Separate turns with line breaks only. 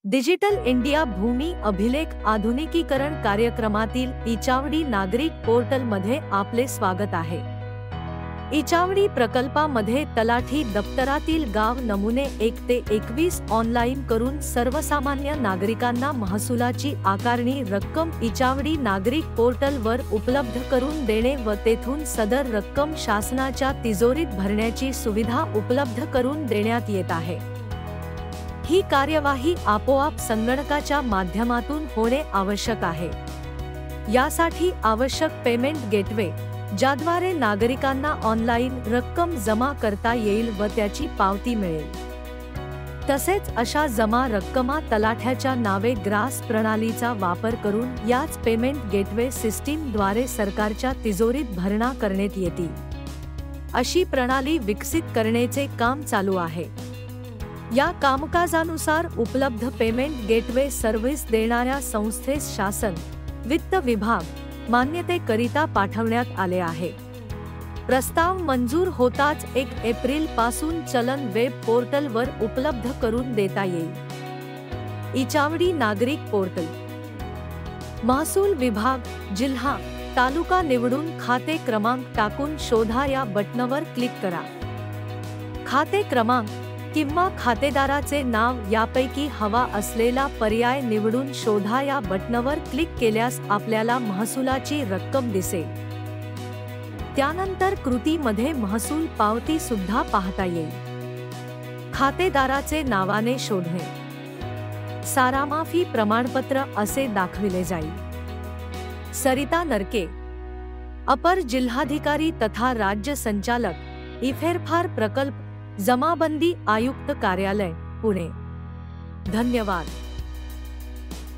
Digital India भूमी अभिलेख आधुनिकीकरण कार्यक्रमातील इचावडी नागरिक पोर्टलमध्ये आपले स्वागत आहे। इचावडी प्रकल्पामध्ये तलाठी दप्तरातील गाव नमुने 1 ते 21 ऑनलाईन करून सर्वसामान्य नागरिकांना महसुलाची आकारणी रक्कम इचावडी नागरिक पोर्टलवर उपलब्ध करून देणे व तेथून सदर रक्कम शासनाच्या तिजोरीत भरण्याची सुविधा उपलब्ध करून देण्यात येत आहे। ही कार्यवाही आपोआप संगणकाच्या माध्यमातून होणे आवश्यक आहे। यासाठी आवश्यक पेमेंट गेटवे, ज्याद्वारे नागरिकांना ऑनलाईन रक्कम जमा करता येईल व त्याची पावती मिळेल। तसेच अशा जमा रक्कमा तलाठ्याच्या नावे ग्रास प्रणालीचा वापर करून याच पेमेंट गेटवे सिस्टीमद्वारे सरकारच्या तिजोरीत भरणा करण्यात येतील। अशी प्रणाली विकसित करण्याचे काम चालू आहे। या कामकाजानुसार उपलब्ध पेमेंट गेटवे सर्व्हिस देणाऱ्या संस्थेस शासन वित्त विभाग मान्यतेकरिता पाठवण्यात आले आहे। प्रस्ताव मंजूर होताच 1 एप्रिल पासून चलन वेब पोर्टलवर उपलब्ध करून देता येईल। इचावडी नागरिक पोर्टल महसूल विभाग जिल्हा तालुका निवडून खाते क्रमांक टाकून शोधा या बटणावर क्लिक करा। खाते क्रमांक किंवा खातेदाराचे नाव यापैकी हवा असलेला पर्याय निवडून शोधा या बटणावर क्लिक केल्यास आपल्याला महसुलाची रक्कम दिसेल। त्यानंतर कृतीमध्ये महसूल पावती सुद्धा पाहता येईल। खातेदाराचे नावाने शोधणे, सारामाफी प्रमाणपत्र असे दाखविले जाईल। सरिता नरके, अपर जिल्हाधिकारी तथा राज्य संचालक इफेरफार प्रकल्प जमाबंदी आयुक्त कार्यालय पुणे। धन्यवाद।